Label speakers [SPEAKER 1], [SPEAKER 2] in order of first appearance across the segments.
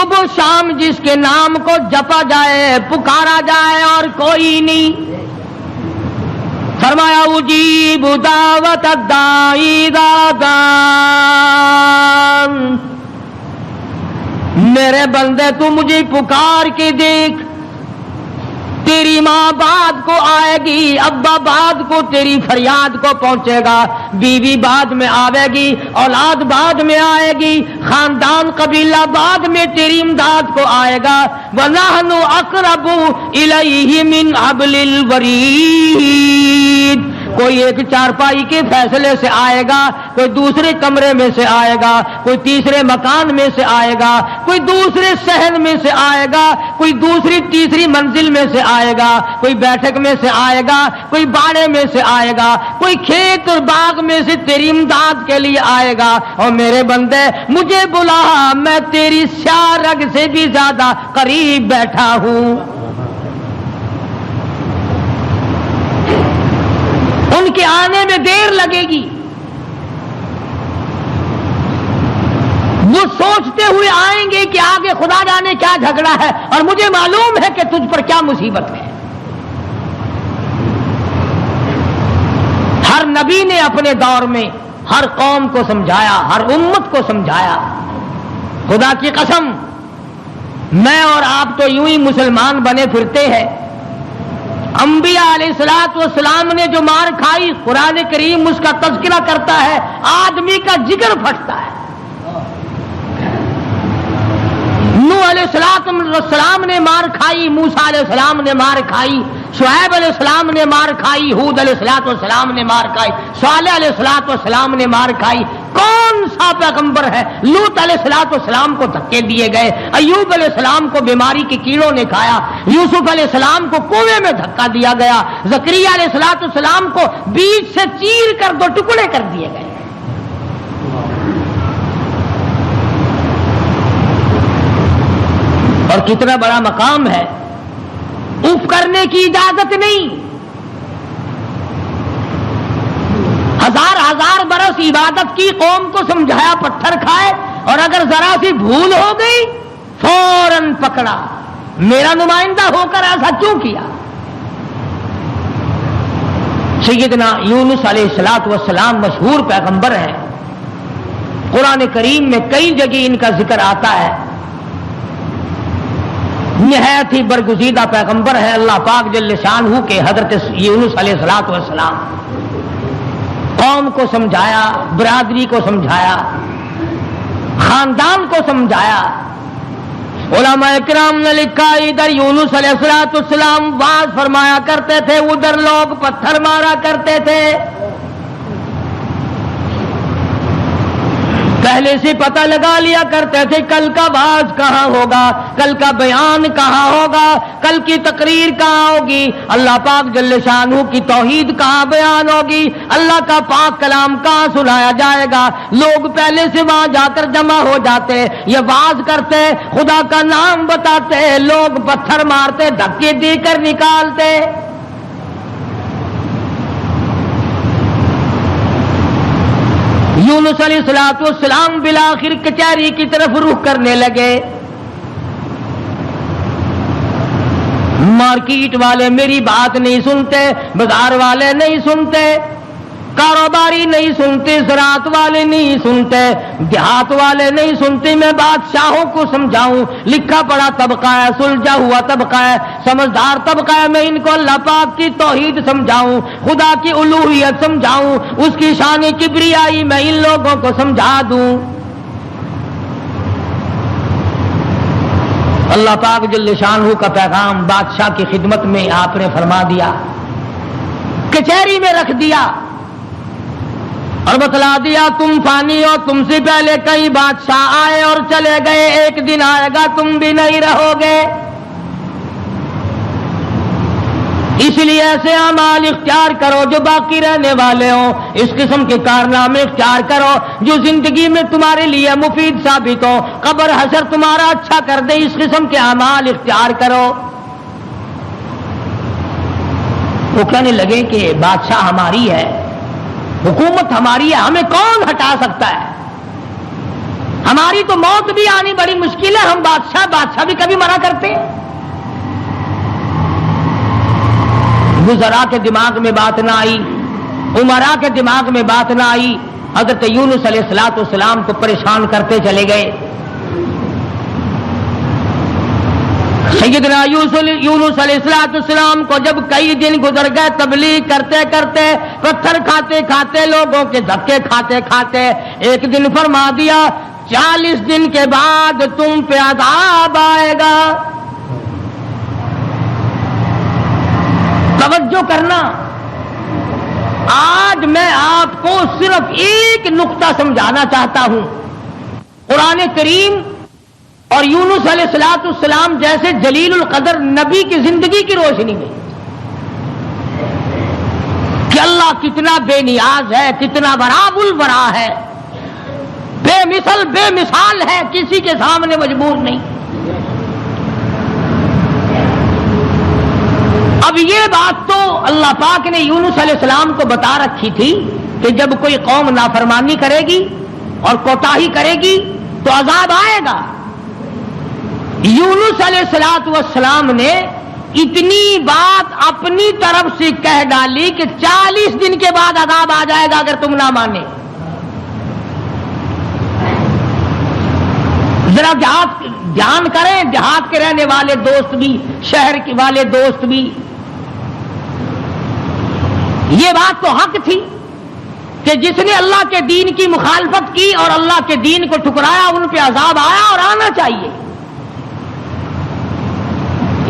[SPEAKER 1] صبح شام جس کے نام کو جپا جائے پکارا جائے اور کوئی نہیں. فرمایا اجیب دعوت الداعی اذا دعان. میرے بندے تو مجھے پکار کے دیکھ. تیری ماں بعد کو آئے گی، ابا بعد کو تیری فریاد کو پہنچے گا، بیوی بعد میں آئے گی، اولاد بعد میں آئے گی، خاندان قبیلہ بعد میں تیری امداد کو آئے گا. وَنَحْنُ أَقْرَبُ إِلَيْهِ مِنْ حَبْلِ الْوَرِيدِ. کوئی ایک چارپائی کے فیصلے سے آئے گا، کوئی دوسرے کمرے میں سے آئے گا، کوئی تیسرے مکان میں سے آئے گا، کوئی دوسرے صحن میں سے آئے گا، کوئی دوسری تیسری منزل میں سے آئے گا، کوئی بیٹھک میں سے آئے گا، کوئی باڑے میں سے آئے گا، کوئی کھیت اور باغ میں سے تیری امداد کے لیے آئے گا. اور میرے بندے مجھے بلا، میں تیری سیاہ رگ سے بھی زیادہ قریب بیٹھا ہوں. ان کے آنے میں دیر لگے گی. وہ سوچتے ہوئے آئیں گے کہ آگے خدا جانے کیا جھگڑا ہے، اور مجھے معلوم ہے کہ تجھ پر کیا مصیبت ہے. ہر نبی نے اپنے دور میں ہر قوم کو سمجھایا، ہر امت کو سمجھایا. خدا کی قسم میں اور آپ تو یوں ہی مسلمان بنے پھرتے ہیں. انبیاء علیہ الصلوۃ والسلام نے جو مار کھائی، قرآن کریم اس کا تذکرہ کرتا ہے، آدمی کا جگر پھٹتا ہے. نوح علیہ السلام نے مار کھائی، موسیٰ علیہ السلام نے مار کھائی، شعیب علیہ السلام نے مار کھائی، ہود علیہ السلام نے مار کھائی، صالح علیہ السلام نے مار کھائی. کون سا پیغمبر ہے؟ لوط علیہ السلام کو دھکے دیے گئے، ایوب علیہ السلام کو بیماری کے کیڑوں نے کھایا، یوسف علیہ السلام کو کنویں میں دھکا دیا گیا، زکریا علیہ السلام کو بیچ سے چیر کر دو ٹکڑے کر دیے گئے. اور کتنا بڑا مقام ہے، اف کرنے کی اجازت نہیں. ہزار برس عبادت کی، قوم کو سمجھایا پتھر کھائے، اور اگر ذرا سی بھول ہو گئی فوراً پکڑا. میرا نمائندہ ہو کر ایسا کیوں کیا؟ سیدنا یونس علیہ السلام مشہور پیغمبر ہیں. قرآن کریم میں کئی جگہ ان کا ذکر آتا ہے. نہایت ہی برگزیدہ پیغمبر ہے اللہ پاک جل شانہ کے حضرت یونس علیہ السلام. قوم کو سمجھایا، برادری کو سمجھایا، خاندان کو سمجھایا. علماء کرام نے لکھا ادھر یونس علیہ السلام واز فرمایا کرتے تھے، ادھر لوگ پتھر مارا کرتے تھے. پہلے سے پتہ لگا لیا کرتے تھے کل کا واز کہاں ہوگا، کل کا بیان کہاں ہوگا، کل کی تقریر کہاں ہوگی، اللہ پاک جل شانہ کی توحید کہاں بیان ہوگی، اللہ کا پاک کلام کہاں سنایا جائے گا. لوگ پہلے سے وہاں جا کر جمع ہو جاتے، یہ واز کرتے، خدا کا نام بتاتے، لوگ پتھر مارتے، دھکے دے کر نکالتے. یونس علیہ السلام بالآخر کچہری کی طرف رخ کرنے لگے. مارکیٹ والے میری بات نہیں سنتے، بازار والے نہیں سنتے، کاروباری نہیں سنتے، زراعت والے نہیں سنتے، دیہات والے نہیں سنتے. میں بادشاہوں کو سمجھاؤں، لکھا پڑھا طبقہ ہے، سلجھا ہوا طبقہ ہے، سمجھدار طبقہ ہے، میں ان کو اللہ پاک کی توحید سمجھاؤں، خدا کی الوہیت سمجھاؤں، اس کی شان کبریائی میں ان لوگوں کو سمجھا دوں. اللہ پاک جل شانہ کا پیغام بادشاہ کی خدمت میں آپ نے فرما دیا، کچہری میں رکھ دیا اور بتلا دیا تم فانی ہو، تم سے پہلے کئی بادشاہ آئے اور چلے گئے، ایک دن آئے گا تم بھی نہیں رہو گے. اس لیے ایسے اعمال اختیار کرو جو باقی رہنے والے ہوں، اس قسم کے کارنامے اختیار کرو جو زندگی میں تمہارے لیے مفید ثابت ہو، قبر حشر تمہارا اچھا کر دے، اس قسم کے اعمال اختیار کرو. وہ کہنے لگے کہ بادشاہ ہماری ہے، حکومت ہماری ہے، ہمیں کون ہٹا سکتا ہے؟ ہماری تو موت بھی آنی بڑی مشکل ہے، ہم بادشاہ بھی کبھی منع کرتے ہیں۔ وزراء کے دماغ میں بات نہ آئی، عمراء کے دماغ میں بات نہ آئی، حضرت یونس علیہ السلام کو پریشان کرتے چلے گئے۔ سیدنا یونس علیہ السلام کو جب کئی دن گزر گئے تبلیغ کرتے کرتے، پتھر کھاتے کھاتے، لوگوں کے دھکے کھاتے کھاتے، ایک دن فرما دیا 40 دن کے بعد تم پہ عذاب آئے گا۔ توجہ کرنا، آج میں آپ کو صرف ایک نقطہ سمجھانا چاہتا ہوں، قرآن کریم اور یونس علیہ السلام جیسے جلیل القدر نبی کی زندگی کی روشنی میں کہ اللہ کتنا بے نیاز ہے، کتنا براب البرا ہے، بے مثال ہے، کسی کے سامنے مجبور نہیں۔ اب یہ بات تو اللہ پاک نے یونس علیہ السلام کو بتا رکھی تھی کہ جب کوئی قوم نافرمانی کرے گی اور کوتاہی کرے گی تو عذاب آئے گا۔ یونس علیہ السلام نے اتنی بات اپنی طرف سے کہہ ڈالی کہ 40 دن کے بعد عذاب آ جائے گا اگر تم نہ مانے۔ ذرا دھیان کریں، دیہات کے رہنے والے دوست بھی، شہر کے والے دوست بھی، یہ بات تو حق تھی کہ جس نے اللہ کے دین کی مخالفت کی اور اللہ کے دین کو ٹھکرایا ان پہ عذاب آیا اور آنا چاہیے۔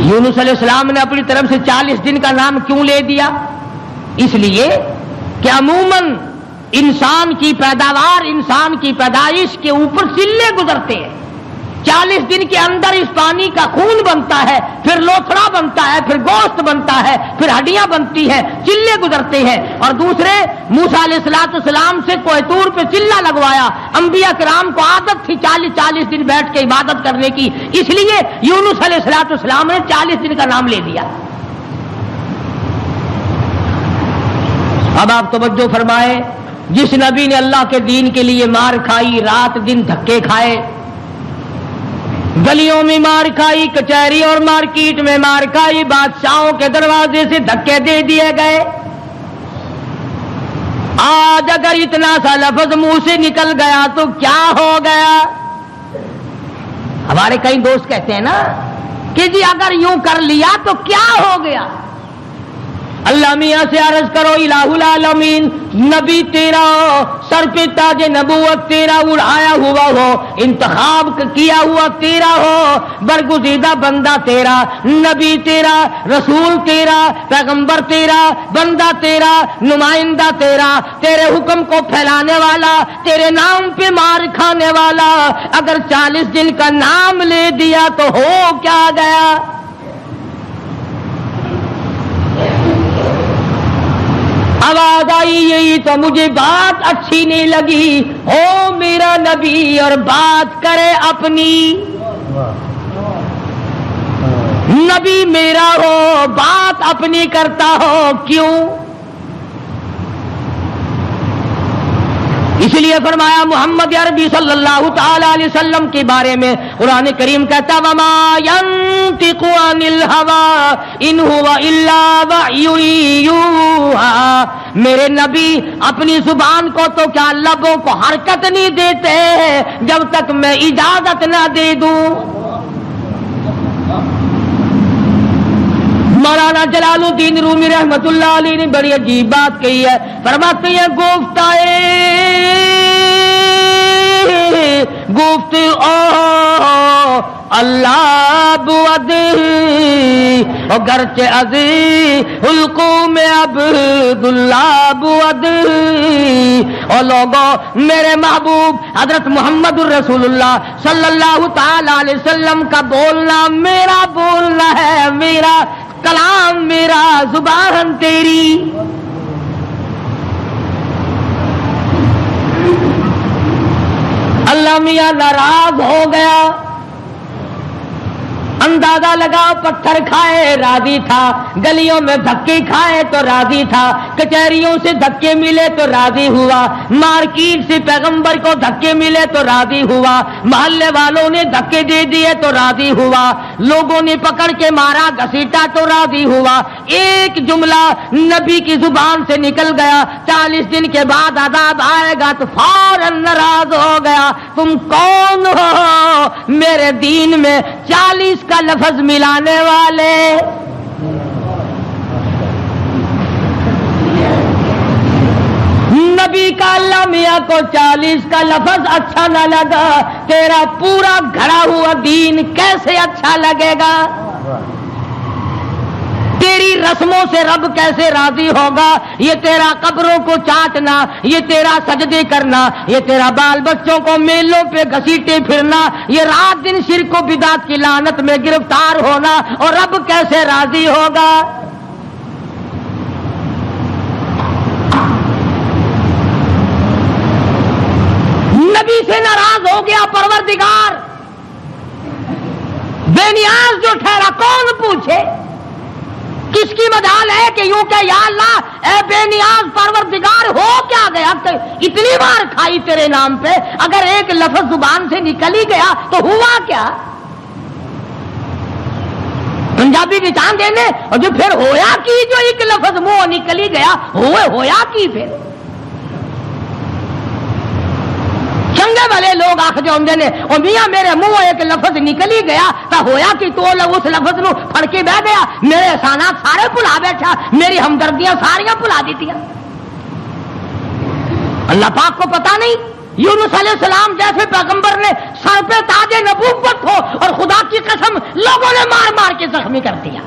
[SPEAKER 1] یونس علیہ السلام نے اپنی طرف سے 40 دن کا نام کیوں لے دیا؟ اس لیے کہ عموماً انسان کی پیداوار، انسان کی پیدائش کے اوپر چلے گزرتے ہیں۔ 40 دن کے اندر اس پانی کا خون بنتا ہے، پھر لوتھڑا بنتا ہے، پھر گوشت بنتا ہے، پھر ہڈیاں بنتی ہیں، چلے گزرتے ہیں۔ اور دوسرے موسیٰ علیہ السلام سے کوہ طور پہ چلہ لگوایا، انبیاء کرام کو عادت تھی 40 دن بیٹھ کے عبادت کرنے کی، اس لیے یونس علیہ السلام نے 40 دن کا نام لے دیا۔ اب آپ توجہ فرمائے، جس نبی نے اللہ کے دین کے لیے مار کھائی، رات دن دھکے کھائے، گلیوں میں مار کھائی، کچہری اور مارکیٹ میں مار کھائی، بادشاہوں کے دروازے سے دھکے دے دیے گئے، آج اگر اتنا سا لفظ منہ سے نکل گیا تو کیا ہو گیا؟ ہمارے کئی دوست کہتے ہیں نا کہ جی اگر یوں کر لیا تو کیا ہو گیا؟ اللہ میاں سے عرض کرو الہ العالمین، نبی تیرا سر پہ تاج نبوت تیرا اڑایا ہوا ہو، انتخاب کیا ہوا تیرا ہو، برگزیدہ بندہ تیرا، نبی تیرا، رسول تیرا، پیغمبر تیرا، بندہ تیرا، نمائندہ تیرا، تیرے حکم کو پھیلانے والا، تیرے نام پہ مار کھانے والا، اگر 40 دن کا نام لے دیا تو ہو کیا گیا؟ آواز آئی یہی تو مجھے بات اچھی نہیں لگی، ہو میرا نبی اور بات کرے اپنی، نبی میرا ہو بات اپنی کرتا ہو کیوں؟ اس لیے فرمایا محمد عربی صلی اللہ تعالی علیہ وسلم کے بارے میں قرآن کریم کہتا وما ينطق عن الهوى ان هو الا وحی یوحی، میرے نبی اپنی زبان کو تو کیا لبوں کو حرکت نہیں دیتے جب تک میں اجازت نہ دے دوں۔ مولانا جلال الدین رومی رحمت اللہ علیہ نے بڑی عجیب بات کہی ہے، فرماتے ہیں گفت او اللہ بود گرچہ عزی حلقوم عبداللہ بود، او لوگو میرے محبوب حضرت محمد الرسول اللہ صلی اللہ تعالی علیہ وسلم کا بولنا میرا بولنا ہے، میرا کلام میرا زبان تیری۔ اللہ میاں ناراض ہو گیا، اندازہ لگاؤ پتھر کھائے راضی تھا، گلیوں میں دھکے کھائے تو راضی تھا، کچہریوں سے دھکے ملے تو راضی ہوا، مارکیٹ سے پیغمبر کو دھکے ملے تو راضی ہوا، محلے والوں نے دھکے دے دیے تو راضی ہوا، لوگوں نے پکڑ کے مارا گھسیٹا تو راضی ہوا۔ ایک جملہ نبی کی زبان سے نکل گیا، 40 دن کے بعد عذاب آئے گا تو فوراً ناراض ہو گیا۔ تم کون ہو میرے دین میں 40 کا لفظ ملانے والے؟ نبی کا اللہ میاں کو 40 کا لفظ اچھا نہ لگا، تیرا پورا گھڑا ہوا دین کیسے اچھا لگے گا؟ تیری رسموں سے رب کیسے راضی ہوگا؟ یہ تیرا قبروں کو چاٹنا، یہ تیرا سجدے کرنا، یہ تیرا بال بچوں کو میلوں پہ گھسیٹے پھرنا، یہ رات دن شرک و بدعت کی لعنت میں گرفتار ہونا، اور رب کیسے راضی ہوگا؟ نبی سے ناراض ہو گیا پروردگار، بے نیاز جو ٹھہرا کون پوچھے؟ کس کی مجال ہے کہ یوں کہ یا اللہ اے بے نیاز پروردگار ہو کیا گیا؟ اتنی بار کھائی تیرے نام پہ، اگر ایک لفظ زبان سے نکل ہی گیا تو ہوا کیا؟ پنجابی کی چاند دینے اور جو پھر ہویا کی، جو ایک لفظ منہ نکل ہی گیا ہویا کی پھر چنگے والے لوگ آخر ہوندے نے او میاں میرے منہ ایک لفظ نکل ہی گیا تو ہویا کہ تو اس لفظ نو پھڑ کے بہ گیا، میرے احسانات سارے بھلا بیٹھا، میری ہمدردیاں ساریاں بھلا دیتیاں۔ اللہ پاک کو پتا نہیں یونس علیہ السلام جیسے پیغمبر نے سر پہ تاج نبوت ہو اور خدا کی قسم لوگوں نے مار مار کے زخمی کر دیا۔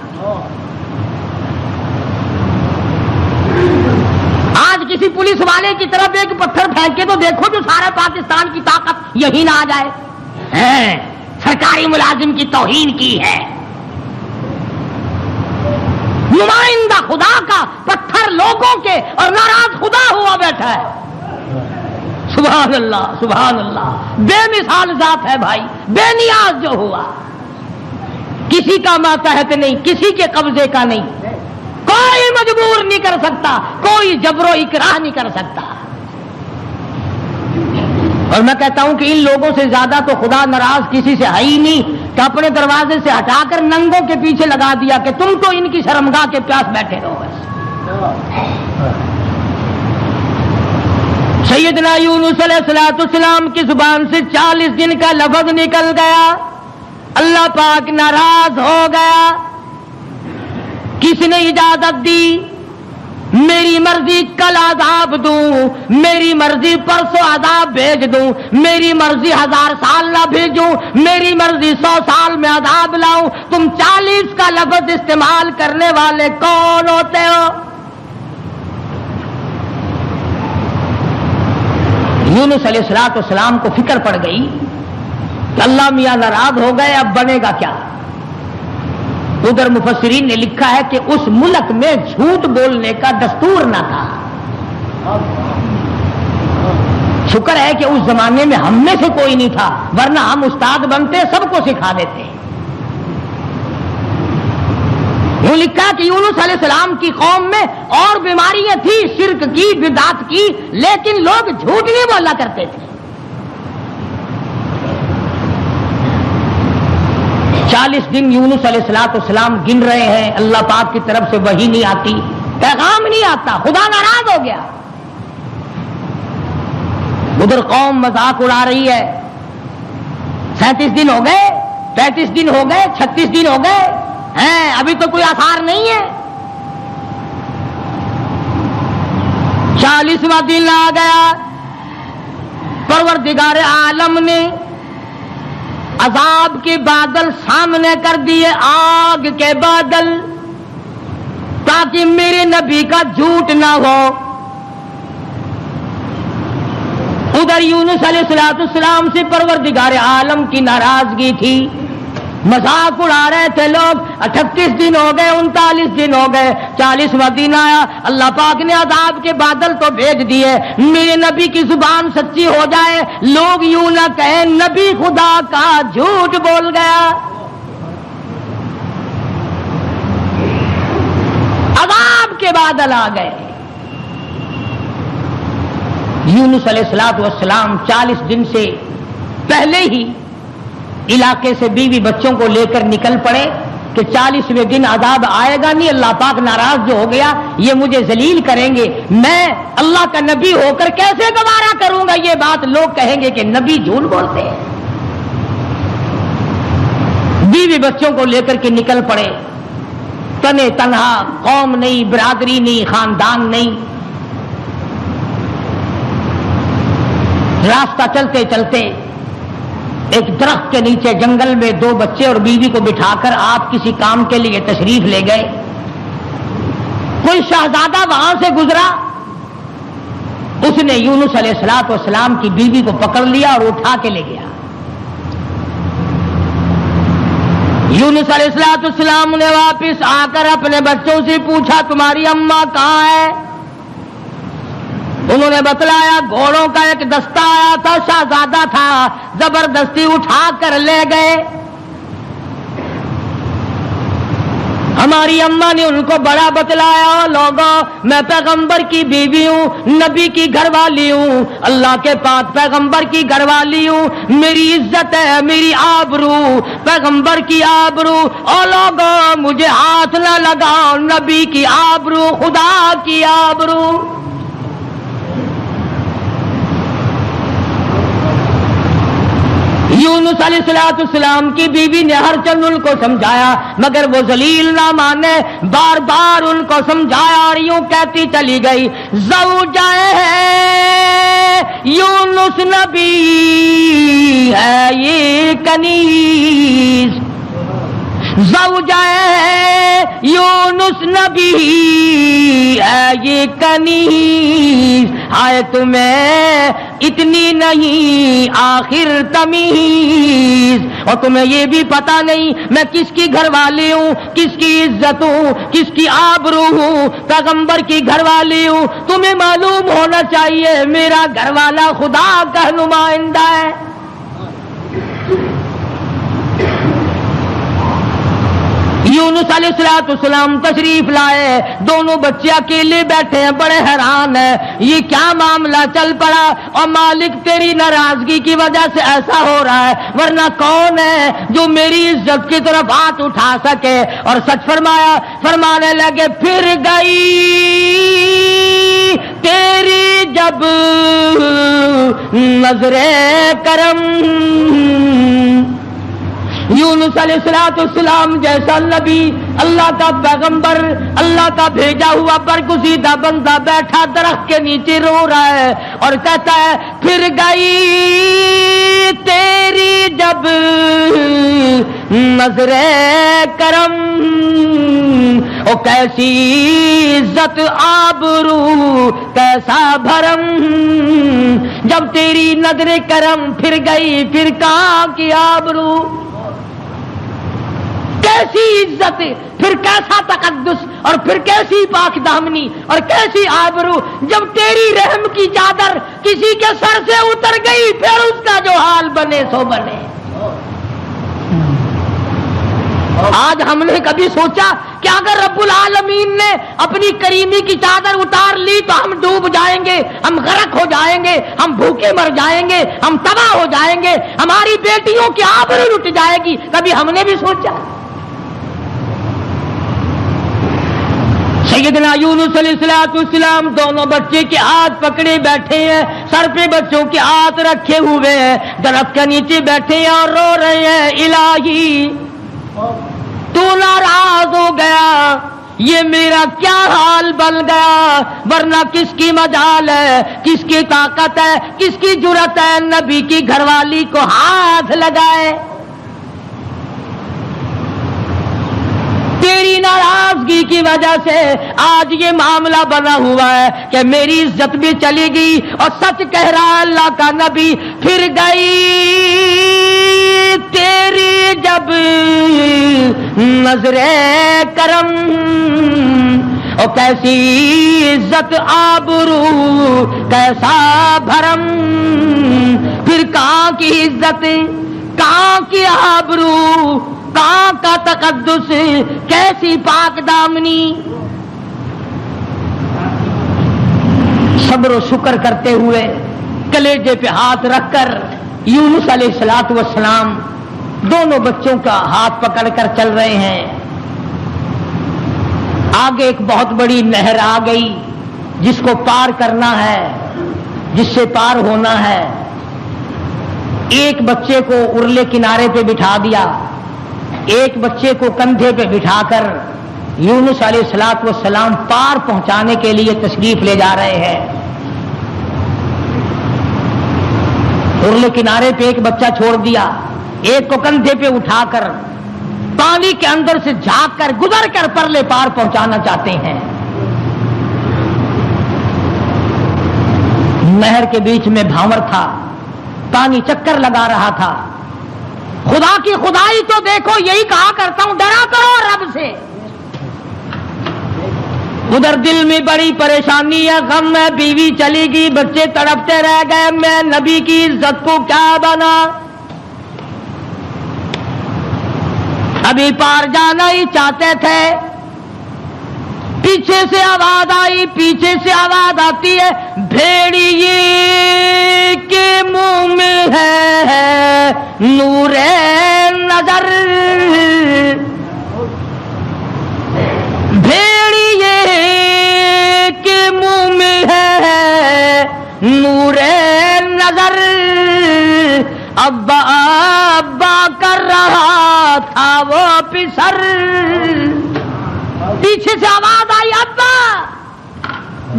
[SPEAKER 1] آج کسی پولیس والے کی طرف ایک پتھر پھینک کے تو دیکھو جو سارے پاکستان کی طاقت یہی نہ آ جائے۔ سرکاری ملازم کی توہین کی ہے، نمائندہ خدا کا پتھر لوگوں کے اور ناراض خدا ہوا بیٹھا ہے۔ سبحان اللہ سبحان اللہ، بے مثال ذات ہے بھائی، بے نیاز جو ہوا، کسی کا ماتحت نہیں، کسی کے قبضے کا نہیں، کوئی مجبور نہیں کر سکتا، کوئی جبر و اکراہ نہیں کر سکتا۔ اور میں کہتا ہوں کہ ان لوگوں سے زیادہ تو خدا ناراض کسی سے ہے ہی نہیں کہ اپنے دروازے سے ہٹا کر ننگوں کے پیچھے لگا دیا کہ تم تو ان کی شرمگاہ کے پیاس بیٹھے رہو بس۔ سیدنا یونس علیہ السلام کی زبان سے 40 دن کا لفظ نکل گیا، اللہ پاک ناراض ہو گیا۔ کس نے اجازت دی؟ میری مرضی کل عذاب دوں، میری مرضی پرسوں عذاب بھیج دوں، میری مرضی 1000 سال نہ بھیجوں، میری مرضی 100 سال میں عذاب لاؤں۔ تم 40 کا لفظ استعمال کرنے والے کون ہوتے ہو؟ یونس علیہ السلام کو فکر پڑ گئی کہ اللہ میاں ناراض ہو گئے، اب بنے گا کیا؟ ادھر مفسرین نے لکھا ہے کہ اس ملک میں جھوٹ بولنے کا دستور نہ تھا۔ شکر ہے کہ اس زمانے میں ہم میں سے کوئی نہیں تھا، ورنہ ہم استاد بنتے سب کو سکھا دیتے۔ وہ لکھا کہ یونس علیہ السلام کی قوم میں اور بیماریاں تھیں، شرک کی، بدعت کی، لیکن لوگ جھوٹ نہیں بولا کرتے تھے۔ 40 دن یونس علیہ السلام گن رہے ہیں، اللہ پاک کی طرف سے وحی نہیں آتی، پیغام نہیں آتا، خدا ناراض ہو گیا۔ ادھر قوم مذاق اڑا رہی ہے، 37 دن ہو گئے، 35 دن ہو گئے، 36 دن ہو گئے ہیں، ابھی تو کوئی آثار نہیں ہے۔ 40واں دن آ گیا، پروردگار عالم نے عذاب کے بادل سامنے کر دیے، آگ کے بادل، تاکہ میرے نبی کا جھوٹ نہ ہو۔ ادھر یونس علیہ السلام سے پروردگار عالم کی ناراضگی تھی، مذاق اڑا رہے تھے لوگ۔ 38 دن ہو گئے، 39 دن ہو گئے، 40واں دن آیا، اللہ پاک نے عذاب کے بادل تو بھیج دیے، میرے نبی کی زبان سچی ہو جائے، لوگ یوں نہ کہیں نبی خدا کا جھوٹ بول گیا۔ کے بادل آ گئے. یونس علیہ السلام 40 دن سے پہلے ہی علاقے سے بیوی بچوں کو لے کر نکل پڑے کہ 40ویں دن عذاب آئے گا نہیں، اللہ پاک ناراض جو ہو گیا یہ مجھے ذلیل کریں گے، میں اللہ کا نبی ہو کر کیسے گوارا کروں گا یہ بات، لوگ کہیں گے کہ نبی جھوٹ بولتے ہیں. بیوی بچوں کو لے کر کے نکل پڑے، تنے تنہا، قوم نہیں، برادری نہیں، خاندان نہیں. راستہ چلتے چلتے ایک درخت کے نیچے جنگل میں 2 بچے اور بیوی کو بٹھا کر آپ کسی کام کے لیے تشریف لے گئے. کوئی شہزادہ وہاں سے گزرا، اس نے یونس علیہ السلام کی بیوی کو پکڑ لیا اور اٹھا کے لے گیا. یونس علیہ السلام نے واپس آ کر اپنے بچوں سے پوچھا تمہاری اماں کہاں ہے؟ انہوں نے بتلایا گھوڑوں کا ایک دستہ آیا تھا، شہزادہ تھا، زبردستی اٹھا کر لے گئے. ہماری اماں نے ان کو بڑا بتلایا، لوگوں میں پیغمبر کی بیوی ہوں، نبی کی گھر والی ہوں، اللہ کے پاک پیغمبر کی گھر والی ہوں، میری عزت ہے، میری آبرو، پیغمبر کی آبرو، اور لوگوں مجھے ہاتھ نہ لگاؤ، نبی کی آبرو، خدا کی آبرو. یونس علیہ السلام کی بیوی نے ہر چند ان کو سمجھایا مگر وہ ذلیل نہ مانے، بار بار ان کو سمجھایا اور یوں کہتی چلی گئی زوجہ ہے یونس نبی ہے یہ کنیز، زوجہ ہے یونس نبی ہے یہ کنیز، ہائے تمہیں اتنی نہیں آخر تمیز، اور تمہیں یہ بھی پتا نہیں میں کس کی گھر والی ہوں، کس کی عزت ہوں، کس کی آبرو ہوں، پیغمبر کی گھر والی ہوں. تمہیں معلوم ہونا چاہیے میرا گھر والا خدا کا نمائندہ ہے. یونس علیہ السلام تشریف لائے، دونوں بچے اکیلے بیٹھے ہیں، بڑے حیران ہیں یہ کیا معاملہ چل پڑا، اور مالک تیری ناراضگی کی وجہ سے ایسا ہو رہا ہے، ورنہ کون ہے جو میری عزت کی طرف ہاتھ اٹھا سکے. اور سچ فرمایا، فرمانے لگے پھر گئی تیری جب نظر کرم. یونس علیہ السلام جیسا نبی، اللہ کا پیغمبر، اللہ کا بھیجا ہوا برگزیدہ بندہ بیٹھا درخت کے نیچے رو رہا ہے اور کہتا ہے پھر گئی تیری جب نظر کرم، او کیسی عزت آبرو کیسا بھرم، جب تیری نظر کرم پھر گئی پھر کہاں کی آبرو، کیسی عزت، پھر کیسا تقدس، اور پھر کیسی پاک دامنی اور کیسی آبرو، جب تیری رحم کی چادر کسی کے سر سے اتر گئی پھر اس کا جو حال بنے سو بنے. آج ہم نے کبھی سوچا کہ اگر رب العالمین نے اپنی کریمی کی چادر اتار لی تو ہم ڈوب جائیں گے، ہم غرق ہو جائیں گے، ہم بھوکے مر جائیں گے، ہم تباہ ہو جائیں گے، ہماری بیٹیوں کی آبرو لٹ جائے گی؟ کبھی ہم نے بھی سوچا؟ سیدنا یونس علیہ السلام دونوں بچے کے ہاتھ پکڑے بیٹھے ہیں، سر پہ بچوں کے ہاتھ رکھے ہوئے ہیں، درخت کے نیچے بیٹھے ہیں اور رو رہے ہیں الہی تو ناراض ہو گیا، یہ میرا کیا حال بن گیا، ورنہ کس کی مجال ہے، کس کی طاقت ہے، کس کی جرأت ہے نبی کی گھر والی کو ہاتھ لگائے. تیری ناراضگی کی وجہ سے آج یہ معاملہ بنا ہوا ہے کہ میری عزت بھی چلی گئی، اور سچ کہہ رہا اللہ کا نبی پھر گئی تیری جب نظر کرم، اور کیسی عزت آبرو کیسا بھرم، پھر کہاں کی عزت، کہاں کی آبرو، کہاں کا تقدس، کیسی پاک دامنی. صبر و شکر کرتے ہوئے کلیجے پہ ہاتھ رکھ کر یونس علیہ الصلوۃ والسلام دونوں بچوں کا ہاتھ پکڑ کر چل رہے ہیں. آگے ایک بہت بڑی نہر آ گئی جس کو پار کرنا ہے، جس سے پار ہونا ہے. ایک بچے کو ارلے کنارے پہ بٹھا دیا، ایک بچے کو کندھے پہ بٹھا کر یونس علیہ الصلوۃ والسلام پار پہنچانے کے لیے تشریف لے جا رہے ہیں. ارلے کنارے پہ ایک بچہ چھوڑ دیا، ایک کو کندھے پہ اٹھا کر پانی کے اندر سے جھانک کر گزر کر پرلے پار پہنچانا چاہتے ہیں. نہر کے بیچ میں بھاور تھا، پانی چکر لگا رہا تھا. خدا کی خدائی تو دیکھو، یہی کہا کرتا ہوں ڈرا کرو رب سے. ادھر دل میں بڑی پریشانی ہے، غم ہے، بیوی چلی گئی، بچے تڑپتے رہ گئے، میں نبی کی عزت کو کیا بنا. ابھی پار جانا ہی چاہتے تھے، پیچھے سے آواز آئی، پیچھے سے آواز آتی ہے، بھیڑیے کے منہ میں ہے نور نظر، بھیڑیے کے منہ میں ہے نور نظر. ابا ابا کر رہا تھا وہ پسر. پیچھے سے آواز آئی، ابا.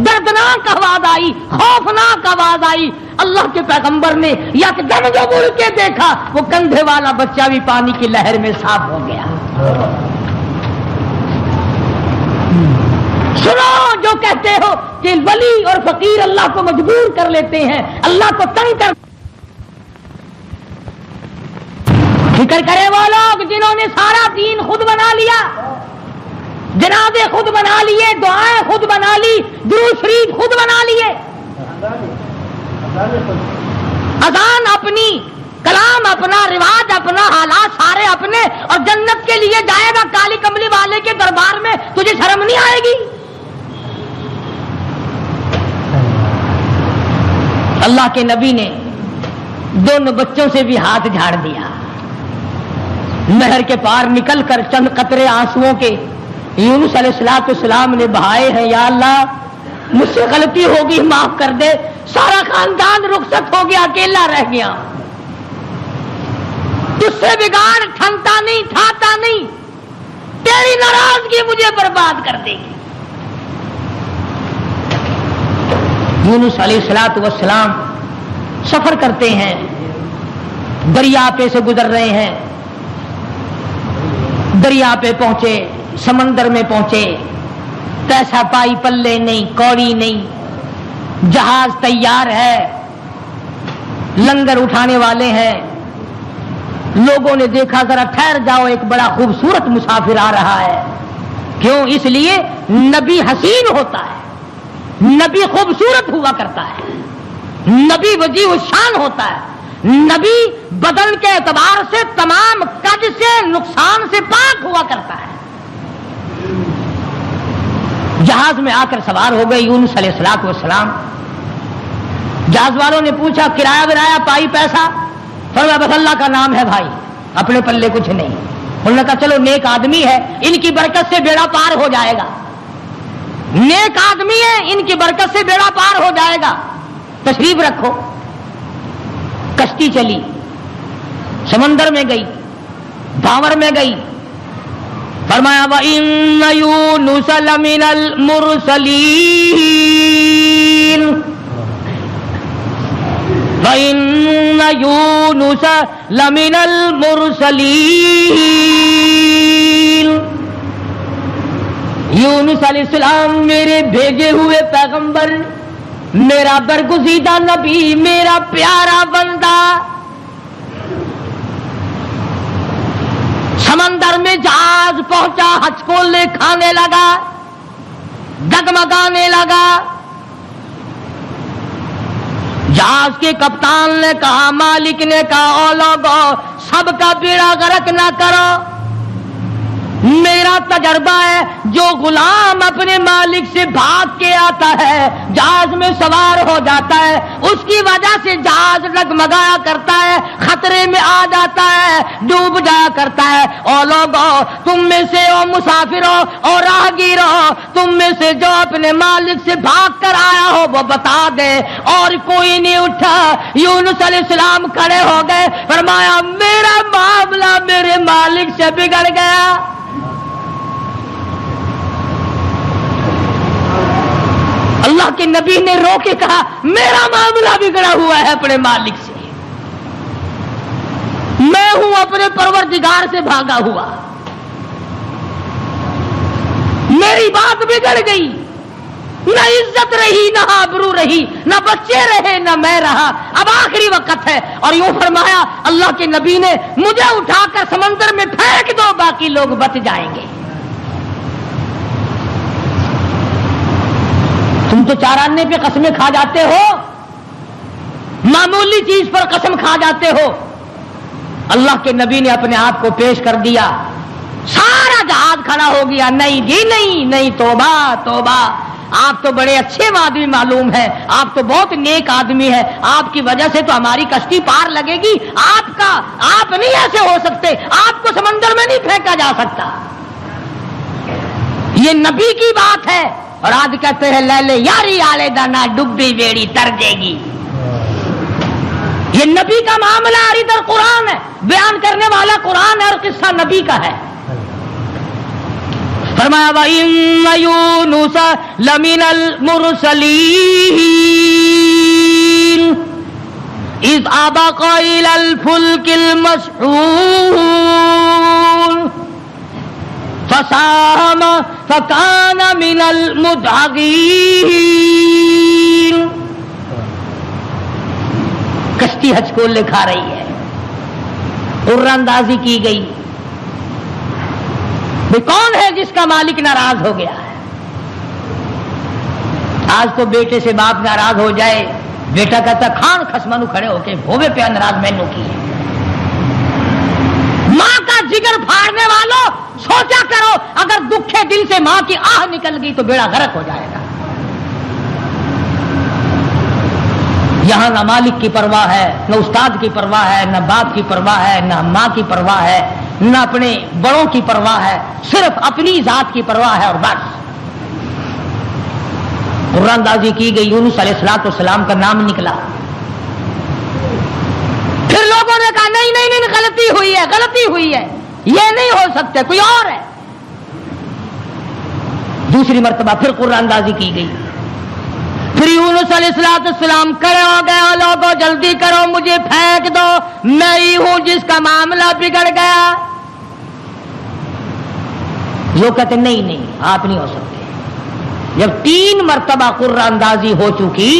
[SPEAKER 1] دردناک آواز آئی، خوفناک آواز آئی. اللہ کے پیغمبر نے یکدم جو مڑ کے دیکھا، وہ کندھے والا بچہ بھی پانی کی لہر میں صاف ہو گیا. سنو جو کہتے ہو کہ ولی اور فقیر اللہ کو مجبور کر لیتے ہیں، اللہ کو تنگ کر. فکر کرے وہ لوگ جنہوں نے سارا دین خود بنا لیا، جنازے خود بنا لیے، دعائیں خود بنا لی، درود شریف خود بنا لیے، اذان اپنی، کلام اپنا، رواج اپنا، حالات سارے اپنے، اور جنت کے لیے جائے گا کالی کملی والے کے دربار میں، تجھے شرم نہیں آئے گی؟ اللہ کے نبی نے دونوں بچوں سے بھی ہاتھ جھاڑ دیا. نہر کے پار نکل کر چند قطرے آنسوؤں کے یونس علیہ الصلوۃ والسلام نے بہائے ہیں. یا اللہ مجھ سے غلطی ہوگی، معاف کر دے. سارا خاندان رخصت ہو گیا، اکیلا رہ گیا. تجھ سے بگاڑ ٹھنتا نہیں، تھاتا نہیں، تیری ناراضگی مجھے برباد کر دے گی. یونس علیہ الصلوۃ والسلام سفر کرتے ہیں، دریا پہ سے گزر رہے ہیں. دریا پہ پہنچے، سمندر میں پہنچے، پیسہ پائی پلے نہیں، کوڑی نہیں. جہاز تیار ہے، لنگر اٹھانے والے ہیں. لوگوں نے دیکھا ذرا ٹھہر جاؤ، ایک بڑا خوبصورت مسافر آ رہا ہے. کیوں؟ اس لیے نبی حسین ہوتا ہے، نبی خوبصورت ہوا کرتا ہے، نبی وجیہ الشان ہوتا ہے، نبی بدن کے اعتبار سے تمام کج سے، نقصان سے پاک ہوا کرتا ہے. جہاز میں آ کر سوار ہو گئے یونس علیہ الصلوۃ والسلام. جہاز والوں نے پوچھا کرایہ ورایہ پائی پیسہ؟ فرمایا بس اللہ کا نام ہے بھائی، اپنے پلے کچھ نہیں. انہوں نے کہا چلو نیک آدمی ہے، ان کی برکت سے بیڑا پار ہو جائے گا. نیک آدمی ہے، ان کی برکت سے بیڑا پار ہو جائے گا، تشریف رکھو. کشتی چلی، سمندر میں گئی، بھاور میں گئی. فرمایا وَإِنَّ يُونُسَ لَمِنَ الْمُرْسَلِينَ، وَإِنَّ يُونُسَ لَمِنَ الْمُرْسَلِينَ. یونس علیہ السلام میرے بھیجے ہوئے پیغمبر، میرا برگزیدہ نبی، میرا پیارا بندہ. سمندر میں جہاز پہنچا، ہچکولے کھانے لگا، ڈگمگانے لگا. جہاز کے کپتان نے کہا، مالک نے کہا، او لوگو سب کا بیڑا غرق نہ کرو. میرا تجربہ ہے جو غلام اپنے مالک سے بھاگ کے آتا ہے جہاز میں سوار ہو جاتا ہے اس کی وجہ سے جہاز ڈگمگایا کرتا ہے خطرے میں آ جاتا ہے ڈوب جایا کرتا ہے اور لوگوں تم میں سے او مسافروں اور راہگیروں تم میں سے جو اپنے مالک سے بھاگ کر آیا ہو وہ بتا دے اور کوئی نہیں اٹھا یونس علیہ السلام کھڑے ہو گئے فرمایا میرا معاملہ میرے مالک سے بگڑ گیا اللہ کے نبی نے رو کے کہا میرا معاملہ بگڑا ہوا ہے اپنے مالک سے میں ہوں اپنے پروردگار سے بھاگا ہوا میری بات بگڑ گئی نہ عزت رہی نہ آبرو رہی نہ بچے رہے نہ میں رہا اب آخری وقت ہے اور یوں فرمایا اللہ کے نبی نے مجھے اٹھا کر سمندر میں پھینک دو باقی لوگ بچ جائیں گے تم تو چاراننے پہ قسمیں کھا جاتے ہو معمولی چیز پر قسم کھا جاتے ہو اللہ کے نبی نے اپنے آپ کو پیش کر دیا سارا جہاز کھڑا ہو گیا نہیں جی نہیں توبہ توبہ آپ تو بڑے اچھے آدمی معلوم ہے آپ تو بہت نیک آدمی ہے آپ کی وجہ سے تو ہماری کشتی پار لگے گی آپ نہیں ایسے ہو سکتے آپ کو سمندر میں نہیں پھینکا جا سکتا یہ نبی کی بات ہے اور آج کہتے ہیں لے لے یاری آلے دانا ڈبی بیڑی تر جے گی یہ نبی کا معاملہ اور ادھر قرآن ہے بیان کرنے والا قرآن ہے اور قصہ نبی کا ہے فرمایا وَإِنَّ يُونُسَ لَمِنَ الْمُرْسَلِينَ إِذْ أَبَقَ إِلَى الْفُلْكِ الْمَشْحُونِ فَسَاهَمَ فَكَانَ مِنَ الْمُدْحَضِينَ کشتی حج کو لکھا رہی ہے عرہ اندازی کی گئی وہ کون ہے جس کا مالک ناراض ہو گیا ہے آج تو بیٹے سے باپ ناراض ہو جائے بیٹا کہتا کھان خسمانو کھڑے ہو کے بھوے پہ ناراض مینو کی ہے ماں کا جگر پھاڑنے والوں سوچا کرو اگر دکھے دل سے ماں کی آہ نکل گئی تو بیڑا غرق ہو جائے گا یہاں نہ مالک کی پرواہ ہے نہ استاد کی پرواہ ہے نہ باپ کی پرواہ ہے نہ ماں کی پرواہ ہے نہ اپنے بڑوں کی پرواہ ہے صرف اپنی ذات کی پرواہ ہے اور بس قرآن اندازی کی گئی یونس علیہ السلام کا نام نکلا پھر لوگوں نے کہا نہیں غلطی ہوئی ہے یہ نہیں ہو سکتے کوئی اور ہے دوسری مرتبہ پھر قرآن اندازی کی گئی پھر یونس علیہ السلام کھڑے ہو گئے لوگوں جلدی کرو مجھے پھینک دو میں ہی ہوں جس کا معاملہ بگڑ گیا لوگ کہتے نہیں آپ نہیں ہو سکتے جب 3 مرتبہ قرآن اندازی ہو چکی